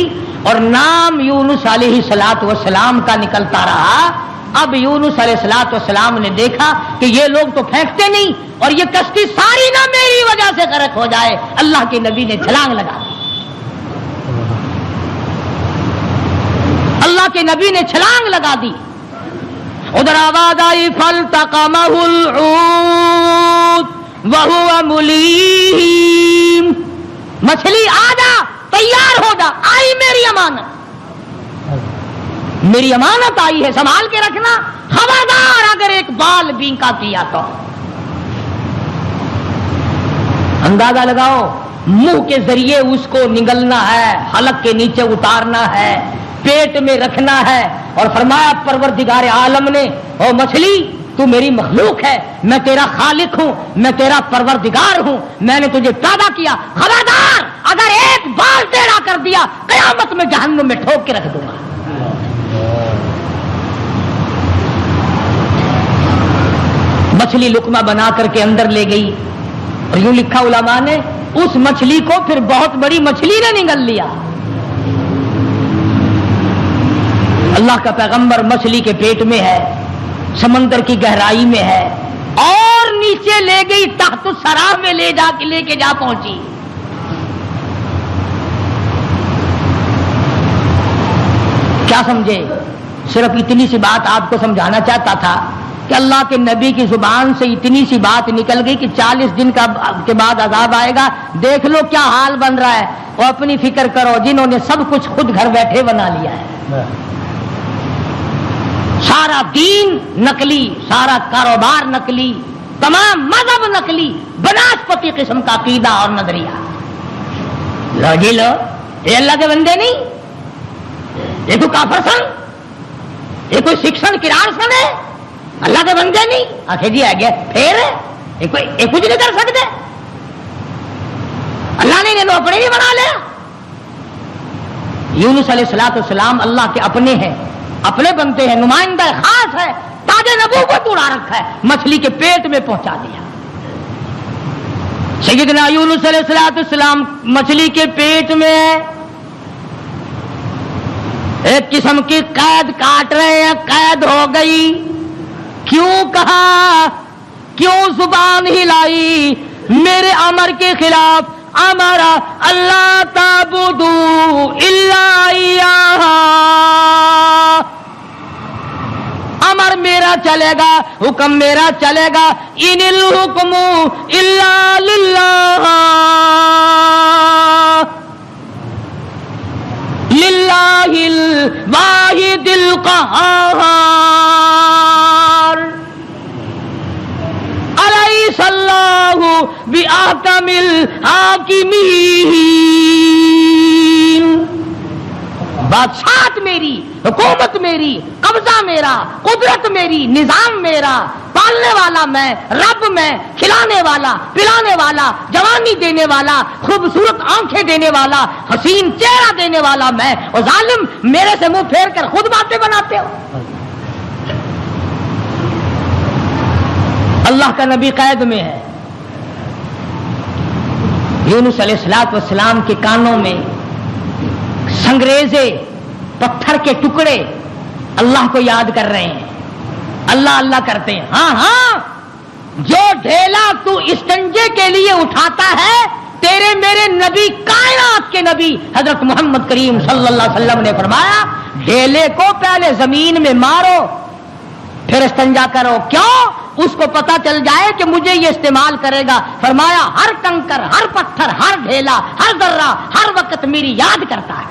[SPEAKER 1] اور نام یونس علیہ السلام کا نکلتا رہا اب یونس علیہ السلام نے دیکھا کہ یہ لوگ تو پھینکتے نہیں اور یہ کشتی ساری نہ میری وجہ سے غرق ہو جائے اللہ کے نبی نے چھلانگ لگا دی اللہ کے نبی نے چھلانگ لگا دی ادھر آواز آئی فَالْتَقَمَهُ الْحُوتُ وَهُوَ مُلِيمٌ مچھلی آ جا تیار ہو جا آئی میری امانت آئی ہے سنبھال کے رکھنا خبردار اگر ایک بال بینکا کیا تو اندازہ لگاؤ منہ کے ذریعے اس کو نگلنا ہے حلق کے نیچے اتارنا ہے پیٹ میں رکھنا ہے اور فرمایا پروردگار عالم نے او مچھلی تو میری مخلوق ہے میں تیرا خالق ہوں میں تیرا پروردگار ہوں میں نے تجھے پیدا کیا خبردار اگر ایک بال ٹیڑھا کر دیا قیامت میں جہنم میں ٹھوک کے رکھ دوں گا مچھلی لقمہ بنا کر کے اندر لے گئی اور یوں لکھا علماء نے اس مچھلی کو پھر بہت بڑی مچھلی نے نگل لیا اللہ کا پیغمبر مچھلی کے پیٹ میں ہے سمندر کی گہرائی میں ہے اور نیچے لے گئی تحت الثری میں لے کے جا پہنچی کیا سمجھے صرف اتنی سی بات آپ کو سمجھانا چاہتا تھا کہ اللہ کے نبی کی زبان سے اتنی سی بات نکل گئی کہ 40 دن کے بعد عذاب آئے گا، دیکھ لو کیا حال بن رہا ہے، اور اپنی فکر کرو جنہوں نے سب کچھ خود گھر بیٹھے بنا لیا ہے، سارا دین نقلی، سارا کاروبار نقلی، تمام مذہب نقلی، بناسپتی قسم کا عقیدہ اور نظریہ. لو جی لو، یہ اللہ کے بندے نہیں، یہ کوئی کافر سن، یہ کوئی شکشن کرار سن ہے، اللہ کے بندے نہیں. آخر جی آ گیا پھر یہ کچھ نہیں کر سکتے، اللہ نے انہیں اپنے ہی بنا لیا. یونس علیہ السلام اللہ کے اپنے ہیں، اپنے بنتے ہیں، نمائندہ خاص ہے، تاج نبوت اڑا رکھا ہے، مچھلی کے پیٹ میں پہنچا دیا. سیدنا یونس علیہ السلام مچھلی کے پیٹ میں ایک قسم کی قید کاٹ رہے ہیں، قید ہو گئی. کیوں کہا، کیوں زبان ہلائی میرے امر کے خلاف؟ امر اللہ تعبدوا الا ایاہ، امر میرا چلے گا، حکم میرا چلے گا. ان الحکم الا للہ، للہ الواحد القہار. الیس اللہ بأحکم الحاکمین. بادشاہت میری، حکومت میری، قبضہ میرا، قدرت میری، نظام میرا، پالنے والا میں، رب میں، کھلانے والا، پلانے والا، جوانی دینے والا، خوبصورت آنکھیں دینے والا، حسین چہرہ دینے والا میں. اور ظالم میرے سے منہ پھیر کر خود باتیں بناتے ہو. اللہ کا نبی قید میں ہے. یونس علیہ السلام کے کانوں میں سنگریزے، پتھر کے ٹکڑے اللہ کو یاد کر رہے ہیں، اللہ اللہ کرتے ہیں. ہاں ہاں، جو ڈھیلا تو استنجے کے لیے اٹھاتا ہے، تیرے میرے نبی، کائنات کے نبی حضرت محمد کریم صلی اللہ علیہ وسلم نے فرمایا ڈھیلے کو پہلے زمین میں مارو پھر استنجا کرو. کیوں؟ اس کو پتا چل جائے کہ مجھے یہ استعمال کرے گا. فرمایا ہر کنکر، ہر پتھر، ہر ڈھیلا، ہر ذرہ ہر وقت میری یاد کرتا ہے.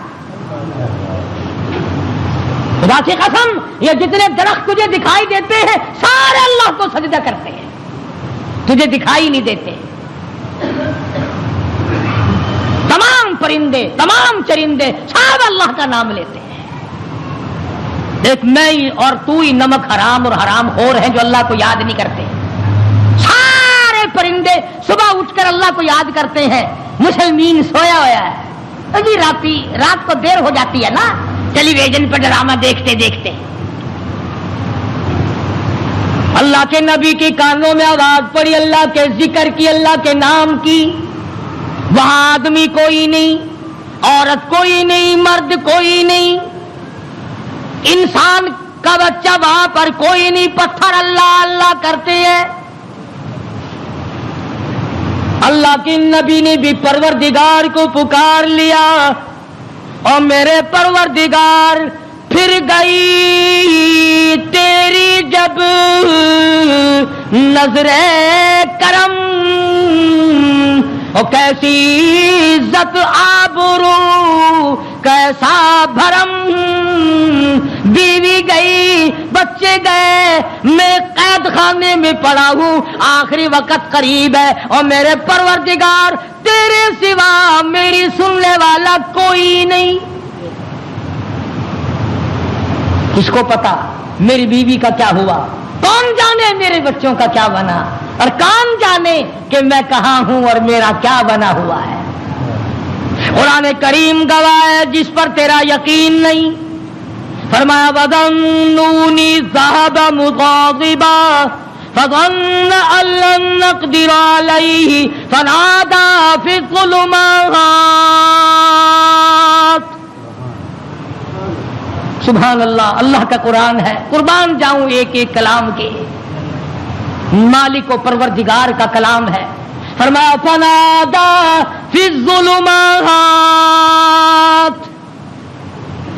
[SPEAKER 1] خدا کی قسم، یہ جتنے درخت تجھے دکھائی دیتے ہیں سارے اللہ کو سجدہ کرتے ہیں، تجھے دکھائی نہیں دیتے. تمام پرندے، تمام چرندے سب اللہ کا نام لیتے ہیں. ایک میں ہی اور تو ہی نمک حرام اور حرام خور ہیں جو اللہ کو یاد نہیں کرتے. سارے پرندے صبح اٹھ کر اللہ کو یاد کرتے ہیں. مسلمین سویا ہوا ہے جی، رات کو دیر ہو جاتی ہے نا ٹیلی ویژن پر ڈرامہ دیکھتے دیکھتے. اللہ کے نبی کے کانوں میں آواز پڑی، اللہ کے ذکر کی، اللہ کے نام کی. وہاں آدمی کوئی نہیں، عورت کوئی نہیں، مرد کوئی نہیں، انسان کا بچہ وہاں پر کوئی نہیں. پتھر اللہ اللہ کرتے ہیں. اللہ کے نبی نے بھی پروردگار کو پکار لیا، اور میرے پروردگار پھر گئی تیری جب نظر کرم، اور کیسی عزت آبرو کیسا بھرم. بیوی گئی، بچے گئے، میں قید خانے میں پڑا ہوں، آخری وقت قریب ہے، اور میرے پروردگار تیرے سوا میری سننے والا کوئی نہیں. کس کو پتا میری بیوی کا کیا ہوا؟ کون جانے میرے بچوں کا کیا بنا؟ اور کون جانے کہ میں کہاں ہوں اور میرا کیا بنا ہوا ہے؟ قرآن کریم گواہ ہے جس پر تیرا یقین نہیں. فرمایا وَظَنُّونِي ذَهَبَ مُغَاضِبًا فَظَنَّ أَن لَّن نَّقْدِرَ عَلَيْهِ فَنَادَىٰ فِي الظُّلُمَاتِ. سبحان اللہ، اللہ کا قرآن ہے. قربان جاؤں ایک ایک کلام کے، مالک و پروردگار کا کلام ہے. فرمایا فَنَادَىٰ فِي الظُّلُمَاتِ.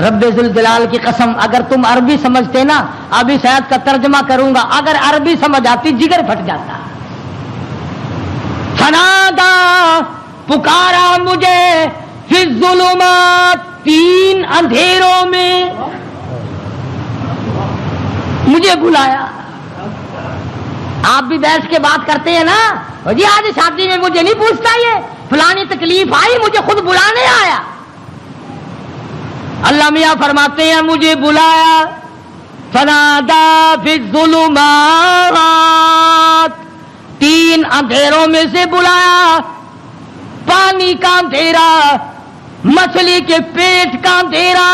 [SPEAKER 1] رب ذوالجلال کی قسم اگر تم عربی سمجھتے نا، ابھی شاید کا ترجمہ کروں گا، اگر عربی سمجھ آتی جگر پھٹ جاتا. فنادا پکارا مجھے فی الظلمات 3 اندھیروں میں مجھے بلایا. آپ بھی بیٹھ کے بات کرتے ہیں نا، جی آج شادی میں مجھے نہیں پوچھتا، یہ فلانی تکلیف آئی مجھے خود بلانے آیا. اللہ میاں فرماتے ہیں مجھے بلایا. فنادا فی الظلمات 3 اندھیروں میں سے بلایا. پانی کا اندھیرا، مچھلی کے پیٹ کا اندھیرا،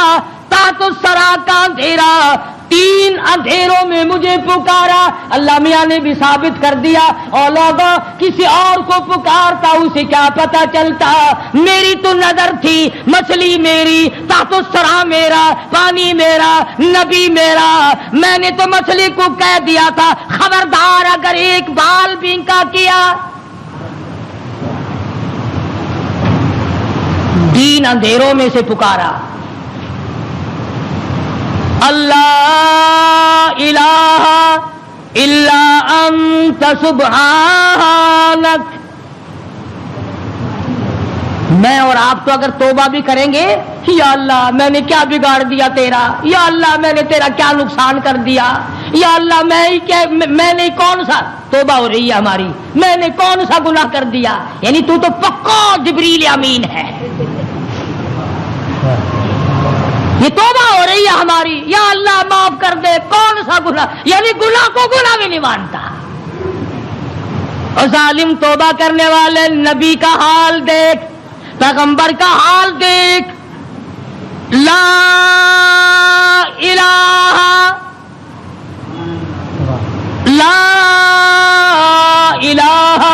[SPEAKER 1] تحت الثری کا اندھیرا، 3 اندھیروں میں مجھے پکارا. اللہ میاں نے بھی ثابت کر دیا، اور لوگوں کسی اور کو پکارتا اسے کیا پتا چلتا. میری تو نظر تھی، مچھلی میری، تحت الثری میرا، پانی میرا، نبی میرا. میں نے تو مچھلی کو کہہ دیا تھا خبردار اگر ایک بال بینکا کیا. 3 اندھیروں میں سے پکارا. اللہ الہ الا انت سبحانک. میں اور آپ تو اگر توبہ بھی کریں گے، یا اللہ میں نے کیا بگاڑ دیا تیرا، یا اللہ میں نے تیرا کیا نقصان کر دیا، یا اللہ میں نے کون سا توبہ ہو رہی ہے ہماری، میں نے کون سا گناہ کر دیا. یعنی تو پکا جبریل امین ہے. یہ توبہ ہو رہی ہے ہماری، یا اللہ معاف کر دے، کون سا گناہ، یعنی گناہ کو گناہ بھی نہیں مانتا. اور ظالم توبہ کرنے والے نبی کا حال دیکھ، پیغمبر کا حال دیکھ. لا الہ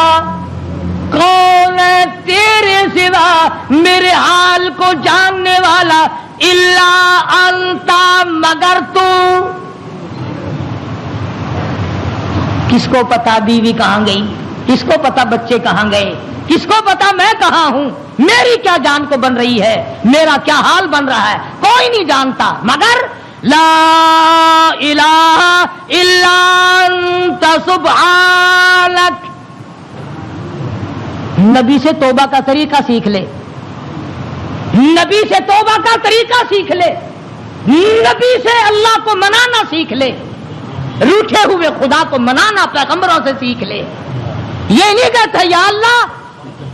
[SPEAKER 1] کون ہے تیرے سوا میرے حال کو جاننے والا، الا انتا مگر تو. کس کو پتا بیوی کہاں گئی، کس کو پتا بچے کہاں گئے، کس کو پتا میں کہاں ہوں، میری کیا جان کو بن رہی ہے، میرا کیا حال بن رہا ہے، کوئی نہیں جانتا مگر لا الہ الا انت سبحانک. نبی سے توبہ کا طریقہ سیکھ لے، نبی سے توبہ کا طریقہ سیکھ لے، نبی سے اللہ کو منانا سیکھ لے، روٹھے ہوئے خدا کو منانا پیغمبروں سے سیکھ لے. یہ نہیں کہتا یا اللہ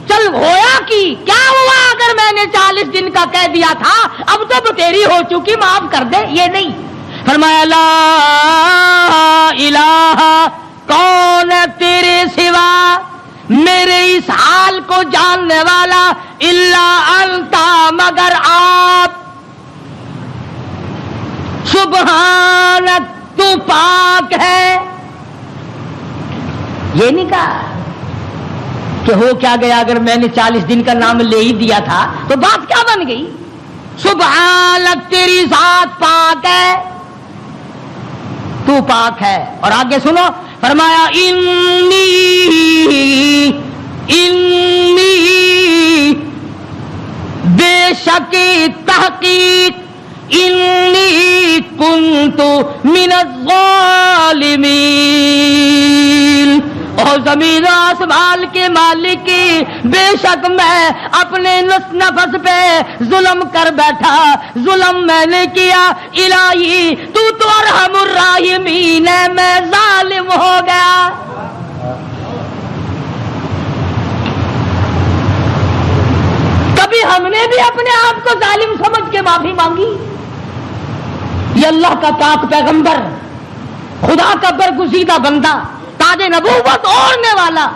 [SPEAKER 1] چل ہویا کی کیا ہوا اگر میں نے 40 دن کا کہہ دیا تھا، اب تو تیری ہو چکی معاف کر دے. یہ نہیں. فرمایا لا الہ کون ہے تیرے سوا میرے اس حال کو جاننے والا، الا انتا مگر آپ، سبحانک تو پاک ہے. یہ نہیں کہا کہ ہو کیا گیا اگر میں نے 40 دن کا نام لے ہی دیا تھا تو بات کیا بن گئی. سبحانک تیری ذات پاک ہے، تو پاک ہے. اور آگے سنو، فرمایا انی بے شک تحقیق انی کنت من الظالمین. اور زمین و آسمان کے مالک کی بے شک میں اپنے نفس پہ ظلم کر بیٹھا، ظلم میں نے کیا. الہی تو ارحم الراحمین ہے، میں ظالم ہو گیا. کبھی ہم نے بھی اپنے آپ کو ظالم سمجھ کے معافی مانگی؟ یہ اللہ کا پاک پیغمبر، خدا کا برگزیدہ بندہ، تاج نبوت اوڑھنے والا،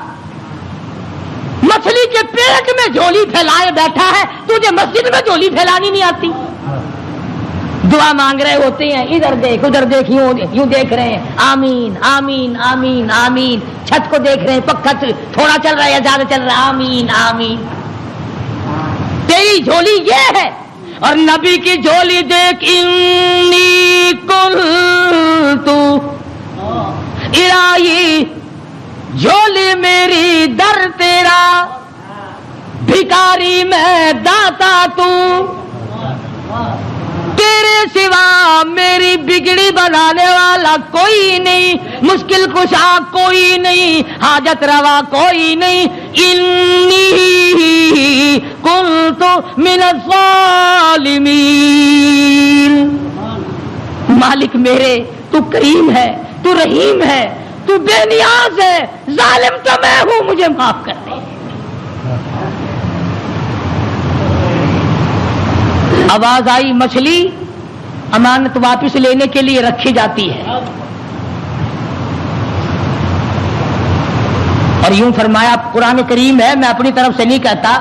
[SPEAKER 1] مچھلی کے پیٹ میں جھولی پھیلائے بیٹھا ہے، تجھے مسجد میں جھولی پھیلانی نہیں آتی؟ دعا مانگ رہے ہوتے ہیں، ادھر دیکھ ادھر دیکھ، یوں دیکھ رہے ہیں، آمین آمین آمین آمین. چھت کو دیکھ رہے ہیں، پکا تھوڑا چل رہا ہے یا زیادہ چل رہا ہے، آمین آمین. تیری جھولی یہ ہے. اور نبی کی جھولی دیکھ، انی کنت الہی جھولی میری در تیرا، بھکاری میں داتا تو تیرے سوا میری بگڑی بنانے والا کوئی نہیں، مشکل کشا کوئی نہیں، حاجت روا کوئی نہیں، انی کنت من الظالمین۔ مالک میرے تو کریم ہے، تو رحیم ہے، تو بے نیاز ہے، ظالم تو میں ہوں، مجھے معاف کر دے۔ آواز آئی مچھلی امانت واپس لینے کے لیے رکھی جاتی ہے، اور یوں فرمایا، قرآن کریم ہے، میں اپنی طرف سے نہیں کہتا،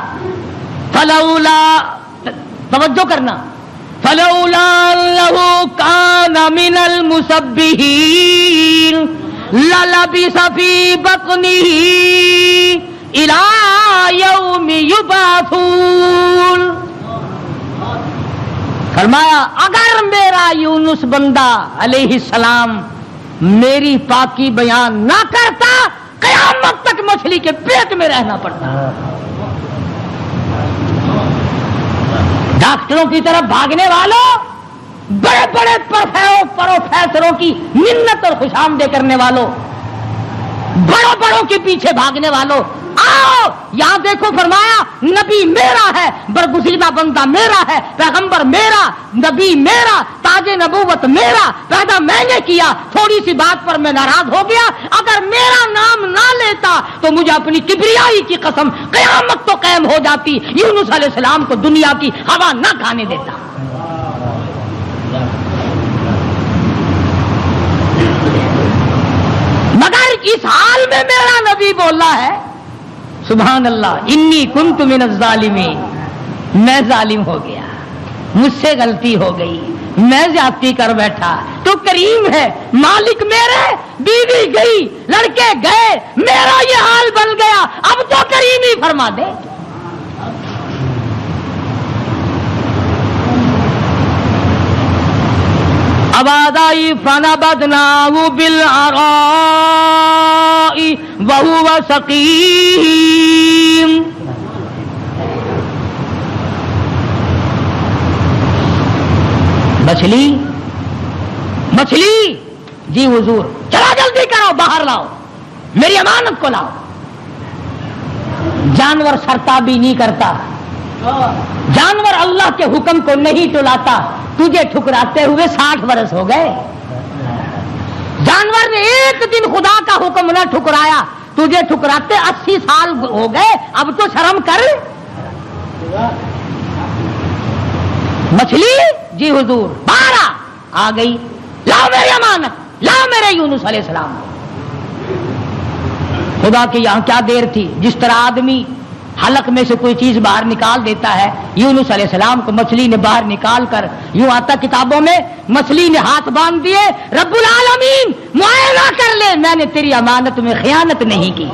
[SPEAKER 1] فلولا، توجہ کرنا، فلولا انه كان من المسبحين للبث في بطنه الى يوم يبعثون۔ فرمایا اگر میرا یونس بندہ علیہ السلام میری پاکی بیان نہ کرتا، قیامت تک مچھلی کے پیٹ میں رہنا پڑتا۔ ڈاکٹروں کی طرف بھاگنے والوں، بڑے بڑے پروفیسروں کی منت اور خوشامدے کرنے والوں، بڑوں بڑوں کے پیچھے بھاگنے والوں، آؤ یہاں دیکھو، فرمایا نبی میرا ہے، برگزیدہ بندہ میرا ہے، پیغمبر میرا، نبی میرا، تاج نبوت میرا، پیدا میں نے کیا، تھوڑی سی بات پر میں ناراض ہو گیا، اگر میرا نام نہ لیتا تو مجھے اپنی کبریائی کی قسم قیامت تو قائم ہو جاتی، یونس علیہ السلام کو دنیا کی ہوا نہ کھانے دیتا۔ مگر اس حال میں میرا نبی بولا ہے، سبحان اللہ، انی کنت من الظالمین، میں ظالم ہو گیا، مجھ سے غلطی ہو گئی، میں زیادتی کر بیٹھا، تو کریم ہے، مالک میرے، بیوی گئی، لڑکے گئے، میرا یہ حال بن گیا، اب تو کریم ہی فرما دے۔ آواز آئی فنبذناہ بالعراء وہو سقیم۔ مچھلی مچھلی، جی حضور، چلا جلدی کرو، باہر لاؤ، میری امانت کو لاؤ۔ جانور سرتابی نہیں کرتا، جانور اللہ کے حکم کو نہیں ٹلاتا، تجھے ٹھکراتے ہوئے 60 برس ہو گئے، جانور نے ایک دن خدا کا حکم نہ ٹھکرایا، تجھے ٹھکراتے 80 سال ہو گئے، اب تو شرم کر۔ مچھلی، جی حضور، باہر آ گئی، لاؤ میری امانت، لاؤ میرے یونس علیہ السلام۔ خدا کی یہاں کیا دیر تھی، جس طرح آدمی حلق میں سے کوئی چیز باہر نکال دیتا ہے، یونس علیہ السلام کو مچھلی نے باہر نکال کر، یوں آتا کتابوں میں، مچھلی نے ہاتھ باندھ دیے، رب العالمین معائنہ کر لے، میں نے تیری امانت میں خیانت نہیں کی۔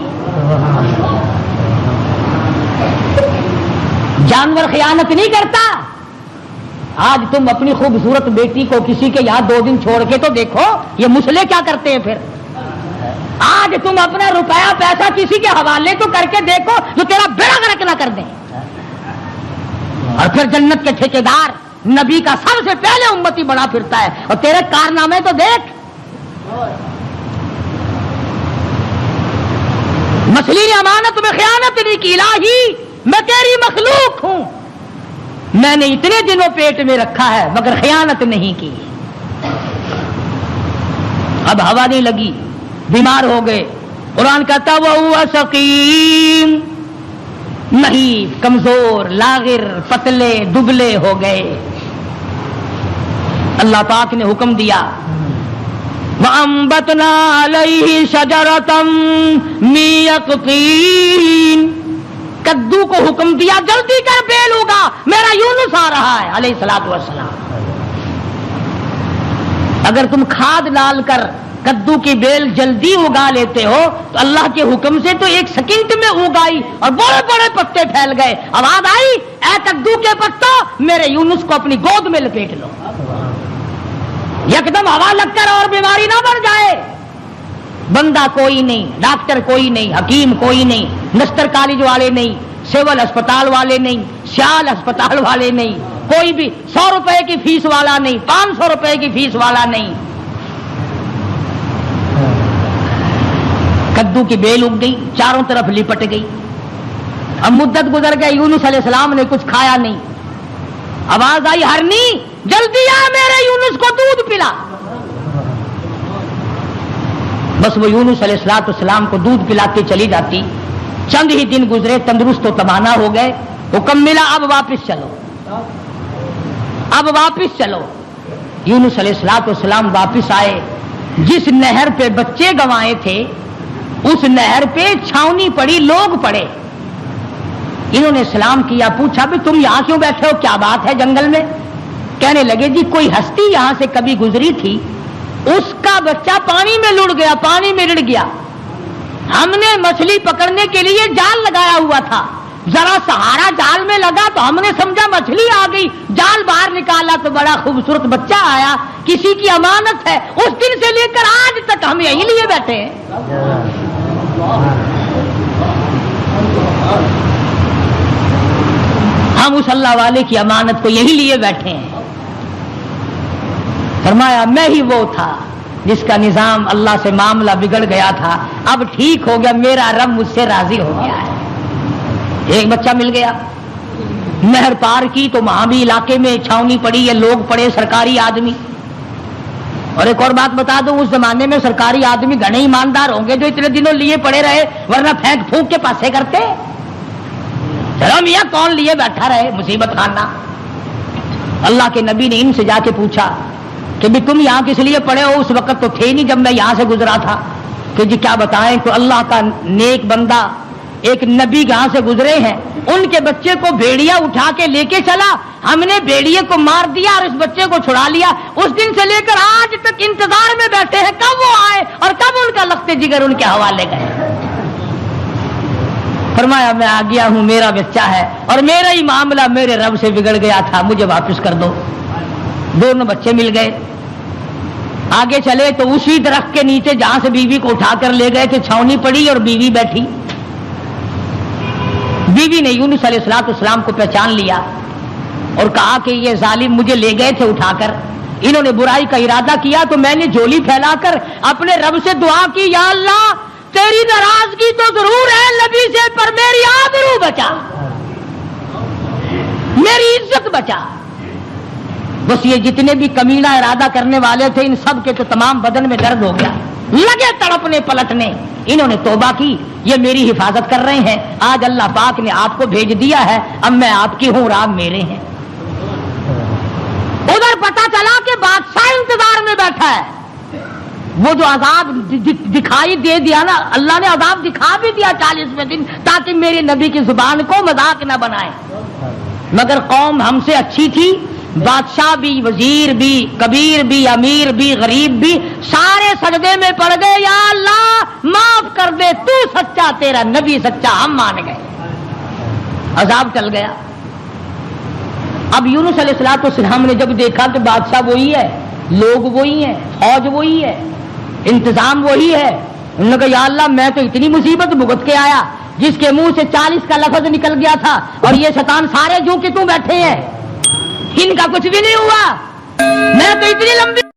[SPEAKER 1] جانور خیانت نہیں کرتا۔ آج تم اپنی خوبصورت بیٹی کو کسی کے یہاں 2 دن چھوڑ کے تو دیکھو، یہ مسلے کیا کرتے ہیں پھر۔ آج تم اپنا روپیہ پیسہ کسی کے حوالے تو کر کے دیکھو جو تیرا بیڑا غرق نہ کر دیں۔ اور پھر جنت کے ٹھیکیدار نبی کا سب سے پہلے امتی بنا پھرتا ہے، اور تیرے کارنامے تو دیکھ۔ مچھلی نے امانت میں خیانت نہیں کی، الہی میں تیری مخلوق ہوں، میں نے اتنے دنوں پیٹ میں رکھا ہے مگر خیانت نہیں کی۔ اب ہوا نہیں لگی، بیمار ہو گئے، قرآن کہتا وہ سقیم، نہیں، کمزور، لاغر، پتلے دبلے ہو گئے۔ اللہ پاک نے حکم دیا، وَأَنبَتْنَا عَلَيْهِ شَجَرَةً مِّن يَقْطِينٍ، کدو کو حکم دیا جلدی کر بیل ہوگا، میرا یونس آ رہا ہے علیہ الصلوۃ والسلام۔ اگر تم کھاد ڈال کر کدو کی بیل جلدی اگا لیتے ہو تو اللہ کے حکم سے تو 1 سیکنڈ میں اگائی اور بڑے بڑے پتے پھیل گئے۔ آواز آئی، اے کدو کے پتوں، میرے یونس کو اپنی گود میں لپیٹ لو، یکدم ہوا لگ کر اور بیماری نہ بڑھ جائے۔ بندہ کوئی نہیں، ڈاکٹر کوئی نہیں، حکیم کوئی نہیں، نستر کالج والے نہیں، سول ہسپتال والے نہیں، سیال ہسپتال والے نہیں، کوئی بھی 100 روپے کی فیس والا نہیں، 500 روپے کی فیس والا نہیں. کدو کی بیل اگ گئی، چاروں طرف لپٹ گئی. اب مدت گزر گئی، یونس علیہ السلام نے کچھ کھایا نہیں. آواز آئی، ہرنی جلدی آ میرے یونس کو دودھ پلا. بس وہ یونس علیہ السلام کو دودھ پلاتے چلی جاتی. چند ہی دن گزرے، تندرست و توانا ہو گئے. حکم ملا اب واپس چلو، اب واپس چلو. یونس علیہ السلام واپس آئے. جس نہر پہ بچے گنوائے تھے اس نہر پہ چھاونی پڑی، لوگ پڑے. انہوں نے سلام کیا، پوچھا بھی تم یہاں کیوں بیٹھے ہو، کیا بات ہے جنگل میں؟ کہنے لگے جی کوئی ہستی یہاں سے کبھی گزری تھی، اس کا بچہ پانی میں لڑ گیا، پانی میں رڑ گیا. ہم نے مچھلی پکڑنے کے لیے جال لگایا ہوا تھا، ذرا سہارا جال میں لگا تو ہم نے سمجھا مچھلی آ گئی، جال باہر نکالا تو بڑا خوبصورت بچہ آیا. کسی کی امانت ہے، اس دن سے لے کر آج تک ہم یہی لیے بیٹھے ہیں. ہم اس اللہ والے کی امانت کو یہی لیے بیٹھے ہیں. فرمایا میں ہی وہ تھا جس کا نظام اللہ سے معاملہ بگڑ گیا تھا، اب ٹھیک ہو گیا، میرا رب مجھ سے راضی ہو گیا ہے. ایک بچہ مل گیا، نہر پار کی تو وہاں بھی علاقے میں چھاونی پڑی ہے، لوگ پڑے، سرکاری آدمی. اور ایک اور بات بتا دوں، اس زمانے میں سرکاری آدمی گھنے ایماندار ہوں گے جو اتنے دنوں لیے پڑے رہے، ورنہ پھینک پھونک کے پاسے کرتے. چلو میاں کون لیے بیٹھا رہے، مصیبت خانہ. اللہ کے نبی نے ان سے جا کے پوچھا کہ بھی تم یہاں کس لیے پڑے ہو؟ اس وقت تو تھے نہیں جب میں یہاں سے گزرا تھا. کہ جی کیا بتائیں، تو اللہ کا نیک بندہ ایک نبی یہاں سے گزرے ہیں، ان کے بچے کو بھیڑیا اٹھا کے لے کے چلا، ہم نے بھیڑیے کو مار دیا اور اس بچے کو چھڑا لیا. اس دن سے لے کر آج تک انتظار میں بیٹھے ہیں کب وہ آئے اور کب ان کا لخت جگر ان کے حوالے گئے. فرمایا میں آ گیا ہوں، میرا بچہ ہے اور میرا ہی معاملہ میرے رب سے بگڑ گیا تھا، مجھے واپس کر دو. دونوں بچے مل گئے. آگے چلے تو اسی درخت کے نیچے جہاں سے بیوی کو اٹھا کر لے گئے تھے چھاونی پڑی اور بیوی بیٹھی. بیوی نے یونس علیہ السلام کو پہچان لیا اور کہا کہ یہ ظالم مجھے لے گئے تھے اٹھا کر، انہوں نے برائی کا ارادہ کیا تو میں نے جھولی پھیلا کر اپنے رب سے دعا کی، یا اللہ تیری ناراضگی تو ضرور ہے نبی سے، پر میری آبرو بچا، میری عزت بچا. بس یہ جتنے بھی کمینہ ارادہ کرنے والے تھے ان سب کے تو تمام بدن میں درد ہو گیا، لگے تڑپنے پلٹنے. انہوں نے توبہ کی، یہ میری حفاظت کر رہے ہیں، آج اللہ پاک نے آپ کو بھیج دیا ہے، اب میں آپ کی ہوں اور آپ میرے ہیں. ادھر پتا چلا کہ بادشاہ انتظار میں بیٹھا ہے. وہ جو عذاب دکھائی دے دیا نا، اللہ نے عذاب دکھا بھی دیا 40ویں دن تاکہ میرے نبی کی زبان کو مذاق نہ بنائے. مگر قوم ہم سے اچھی تھی، بادشاہ بھی، وزیر بھی، کبیر بھی، امیر بھی، غریب بھی، سارے سجدے میں پڑ گئے، یا اللہ معاف کر دے، تو سچا، تیرا نبی سچا، ہم مان گئے. عذاب چل گیا. اب یونس علیہ السلام نے جب دیکھا کہ بادشاہ وہی ہے، لوگ وہی ہیں، فوج وہی ہے، انتظام وہی ہے، انہوں نے کہا یا اللہ میں تو اتنی مصیبت بھگت کے آیا، جس کے منہ سے 40 کا لفظ نکل گیا تھا اور یہ شیطان سارے جو کہ تم بیٹھے ہیں، ان کا کچھ بھی نہیں ہوا. میں تو اتنی لمبی